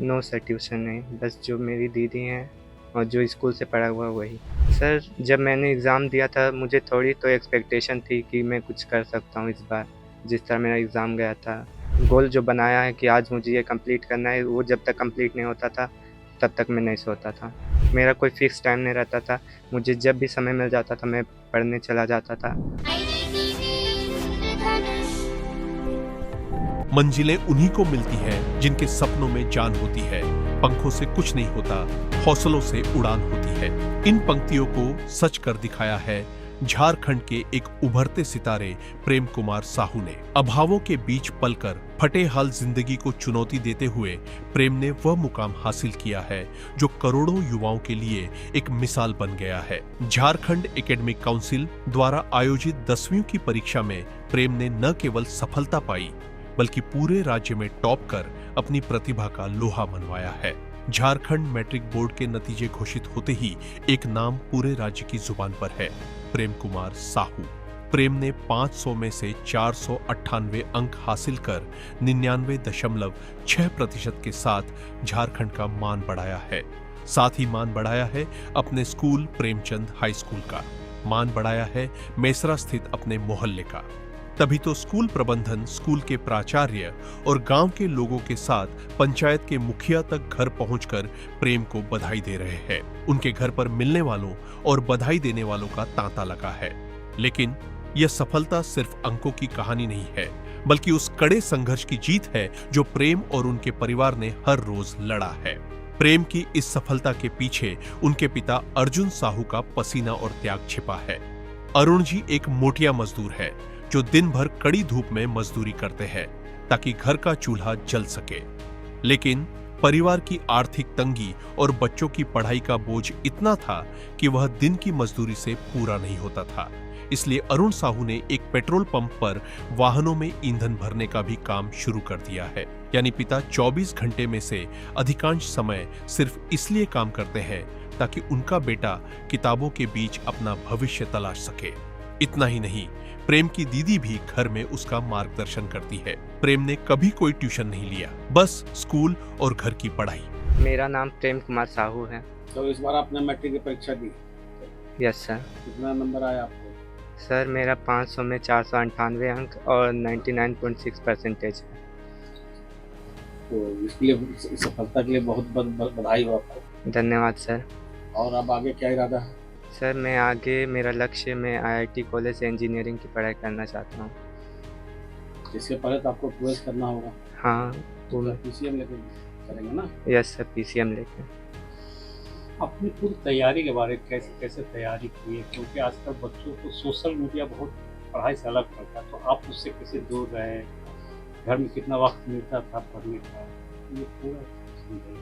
No sir, tuition नहीं, बस जो मेरी दीदी हैं और जो स्कूल से पढ़ा हुआ वही। सर, जब मैंने एग्ज़ाम दिया था मुझे थोड़ी तो एक्सपेक्टेशन थी कि मैं कुछ कर सकता हूँ इस बार, जिस तरह मेरा एग्ज़ाम गया था। गोल जो बनाया है कि आज मुझे ये कंप्लीट करना है, वो जब तक कंप्लीट नहीं होता था, तब तक मैं नहीं सोता था। मेरा कोई फ़िक्स टाइम नहीं रहता था, मुझे जब भी समय मिल जाता था मैं पढ़ने चला जाता था। मंजिलें उन्हीं को मिलती हैं जिनके सपनों में जान होती है। पंखों से कुछ नहीं होता, हौसलों से उड़ान होती है। इन पंक्तियों को सच कर दिखाया है झारखंड के एक उभरते सितारे प्रेम कुमार साहू ने। अभावों के बीच पलकर फटे हाल जिंदगी को चुनौती देते हुए प्रेम ने वह मुकाम हासिल किया है जो करोड़ों युवाओं के लिए एक मिसाल बन गया है। झारखंड एकेडमिक काउंसिल द्वारा आयोजित 10वीं की परीक्षा में प्रेम ने न केवल सफलता पाई बल्कि पूरे राज्य में टॉप कर अपनी प्रतिभा का लोहा मनवाया है। झारखंड मैट्रिक बोर्ड के नतीजे घोषित होते ही एक नाम पूरे राज्य की जुबान पर है, प्रेम कुमार साहू। प्रेम ने 500 में से 498 अंक हासिल कर 99.6% के साथ झारखंड का मान बढ़ाया है। साथ ही मान बढ़ाया है अपने स्कूल प्रेमचंद हाई स्कूल का, मान बढ़ाया है मेसरा स्थित अपने मोहल्ले का। तभी तो स्कूल प्रबंधन, स्कूल के प्राचार्य और गांव के लोगों के साथ पंचायत के मुखिया तक घर पहुंचकर प्रेम को बधाई दे रहे हैं। उनके घर पर मिलने वालों और बधाई देने वालों का तांता लगा है। लेकिन यह सफलता सिर्फ अंकों की कहानी नहीं है, बल्कि उस कड़े संघर्ष की जीत है जो प्रेम और उनके परिवार ने हर रोज लड़ा है। प्रेम की इस सफलता के पीछे उनके पिता अर्जुन साहू का पसीना और त्याग छिपा है। अरुण जी एक मोटिया मजदूर है जो दिन भर कड़ी धूप में मजदूरी करते हैं ताकि घर का चूल्हा जल सके। लेकिन परिवार की आर्थिक तंगी और बच्चों की पढ़ाई का बोझ इतना था कि वह दिन की मजदूरी से पूरा नहीं होता था। इसलिए अरुण साहू ने एक पेट्रोल पंप पर वाहनों में ईंधन भरने का भी काम शुरू कर दिया है। यानी पिता 24 घंटे में से अधिकांश समय सिर्फ इसलिए काम करते हैं ताकि उनका बेटा किताबों के बीच अपना भविष्य तलाश सके। इतना ही नहीं, प्रेम की दीदी भी घर में उसका मार्गदर्शन करती है। प्रेम ने कभी कोई ट्यूशन नहीं लिया, बस स्कूल और घर की पढ़ाई। मेरा नाम प्रेम कुमार साहू है। तो इस बार आपने मैट्रिक की परीक्षा दी, यस सर। कितना नंबर आया आपको? सर, मेरा 500 में 498 अंक और 99.6% है। तो इसके लिए, इस सफलता के लिए बहुत बहुत बधाई हो आपको। धन्यवाद सर। और अब आगे क्या इरादा है? सर, मैं आगे मेरा लक्ष्य मैं आईआईटी कॉलेज से इंजीनियरिंग की पढ़ाई करना चाहता हूँ। इसके पहले तो आपको 12th करना होगा। हाँ, तो पीसीएम लेके करेंगे ना? यस सर, पीसीएम लेके। अपनी पूरी तैयारी के बारे में कैसे कैसे तैयारी की है, क्योंकि आजकल बच्चों को सोशल मीडिया बहुत पढ़ाई से अलग करता है, तो आप उससे कैसे दूर रहे, घर में कितना वक्त मिलता था पढ़ने का, ये पूरा समझाइए।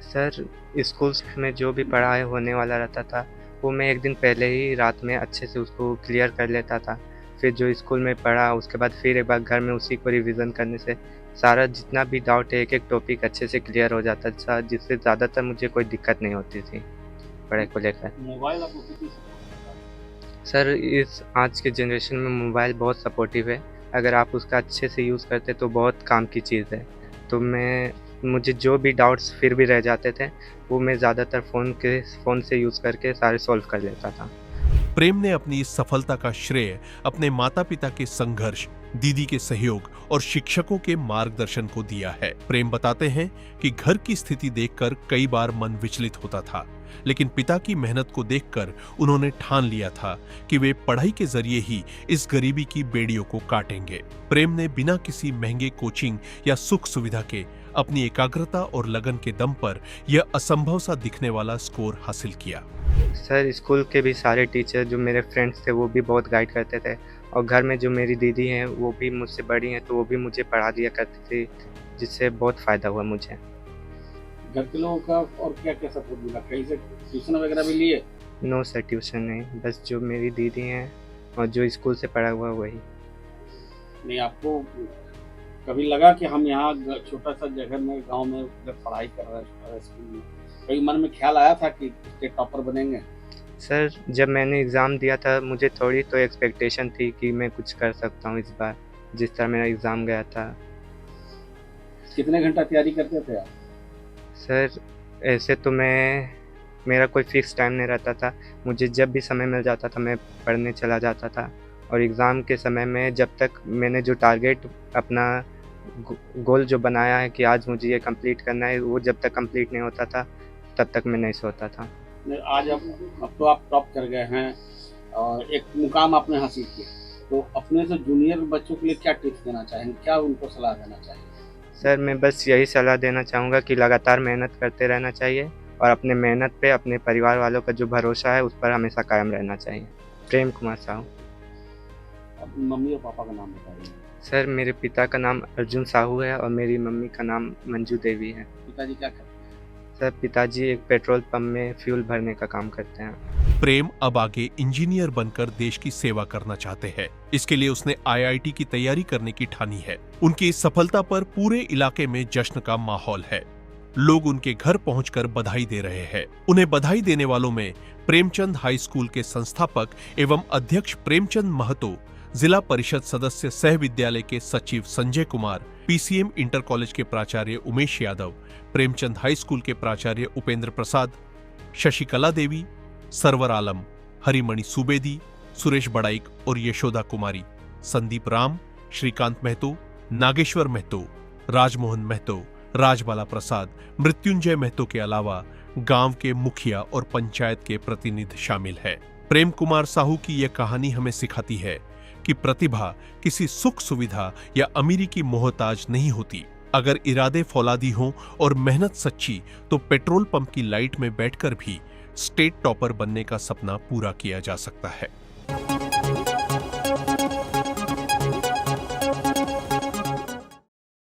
सर, स्कूल में जो भी पढ़ाई होने वाला रहता था वो मैं एक दिन पहले ही रात में अच्छे से उसको क्लियर कर लेता था। फिर जो स्कूल में पढ़ा उसके बाद फिर एक बार घर में उसी को रिवीजन करने से सारा जितना भी डाउट है एक-एक टॉपिक अच्छे से क्लियर हो जाता था, जिससे ज़्यादातर मुझे कोई दिक्कत नहीं होती थी पढ़ाई को लेकर। मोबाइल आपको कितनी सपोर्ट करता है? सर, इस आज के जनरेशन में मोबाइल बहुत सपोर्टिव है। अगर आप उसका अच्छे से यूज़ करते तो बहुत काम की चीज़ है। तो मुझे जो भी डाउट्स फिर भी रह जाते थे, वो मैं ज़्यादातर फ़ोन से यूज़ करके सारे सॉल्व कर लेता था। प्रेम ने अपनी इस सफलता का श्रेय अपने माता-पिता के संघर्ष, दीदी के सहयोग और शिक्षकों के मार्गदर्शन को दिया है। प्रेम बताते हैं कि घर की स्थिति देखकर कई बार मन विचलित होता था, लेकिन पिता की मेहनत को देखकर उन्होंने ठान लिया था कि वे पढ़ाई के जरिए ही इस गरीबी की बेड़ियों को काटेंगे। प्रेम ने बिना किसी महंगे कोचिंग या सुख सुविधा के अपनी एकाग्रता और लगन के दम पर यह असंभव सा दिखने वाला स्कोर हासिल किया। सर, स्कूल के भी सारे टीचर जो मेरे फ्रेंड्स थे वो भी बहुत गाइड करते थे और घर में जो मेरी दीदी हैं वो भी मुझसे बड़ी हैं, तो वो भी मुझे पढ़ा दिया करती थी, जिससे बहुत फ़ायदा हुआ मुझे। घर के लोगों का और क्या क्या सपोर्ट मिला? कहीं से ट्यूशन वगैरह भी लिए? नो सर, ट्यूशन नहीं, बस जो मेरी दीदी हैं और जो स्कूल से पढ़ा हुआ वही। नहीं, आपको कभी लगा कि हम यहाँ छोटा सा जगह में गांव में जब पढ़ाई कर रहे हैं स्कूल में, कभी मन में ख्याल आया था कि स्टेट टॉपर बनेंगे? सर, जब मैंने एग्ज़ाम दिया था मुझे थोड़ी तो एक्सपेक्टेशन थी कि मैं कुछ कर सकता हूँ इस बार, जिस तरह मेरा एग्ज़ाम गया था। कितने घंटा तैयारी करते थे आप? सर ऐसे तो मेरा कोई फ़िक्स टाइम नहीं रहता था। मुझे जब भी समय मिल जाता था मैं पढ़ने चला जाता था और एग्ज़ाम के समय में जब तक मैंने जो टारगेट अपना गोल जो बनाया है कि आज मुझे ये कंप्लीट करना है, वो जब तक कंप्लीट नहीं होता था तब तक मैं नहीं सोता था। आज अब तो आप टॉप कर गए हैं और एक मुकाम आपने हासिल किया, तो अपने से जूनियर बच्चों के लिए क्या टिप्स देना चाहेंगे, क्या उनको सलाह देना चाहेंगे? सर मैं बस यही सलाह देना चाहूँगा कि लगातार मेहनत करते रहना चाहिए और अपने मेहनत पे अपने परिवार वालों का जो भरोसा है उस पर हमेशा कायम रहना चाहिए। प्रेम कुमार साहू। अपनी मम्मी और पापा का नाम बताइए। सर मेरे पिता का नाम अर्जुन साहू है और मेरी मम्मी का नाम मंजू देवी है। पिताजी क्या करते हैं? सर पिताजी एक पेट्रोल पंप में फ्यूल भरने का काम करते हैं। प्रेम अब आगे इंजीनियर बनकर देश की सेवा करना चाहते हैं। इसके लिए उसने आईआईटी की तैयारी करने की ठानी है। उनकी इस सफलता पर पूरे इलाके में जश्न का माहौल है। लोग उनके घर पहुंचकर बधाई दे रहे हैं। उन्हें बधाई देने वालों में प्रेमचंद हाई स्कूल के संस्थापक एवं अध्यक्ष प्रेमचंद महतो, जिला परिषद सदस्य सह विद्यालय के सचिव Sanjay Kumar, PCM inter college के प्राचार्य उमेश यादव, प्रेमचंद हाई स्कूल के प्राचार्य उपेंद्र प्रसाद, शशिकला देवी, सरवर आलम, हरिमणि सुबेदी, सुरेश बड़ाइक और यशोदा कुमारी, संदीप राम, श्रीकांत महतो, नागेश्वर महतो, राजमोहन महतो, राजबाला प्रसाद, मृत्युंजय महतो के अलावा गांव के मुखिया और पंचायत के प्रतिनिधि शामिल है। प्रेम कुमार साहू की यह कहानी हमें सिखाती है कि प्रतिभा किसी सुख सुविधा या अमीरी की मोहताज नहीं होती। अगर इरादे फौलादी हों और मेहनत सच्ची तो पेट्रोल पंप की लाइट में बैठकर भी स्टेट टॉपर बनने का सपना पूरा किया जा सकता है।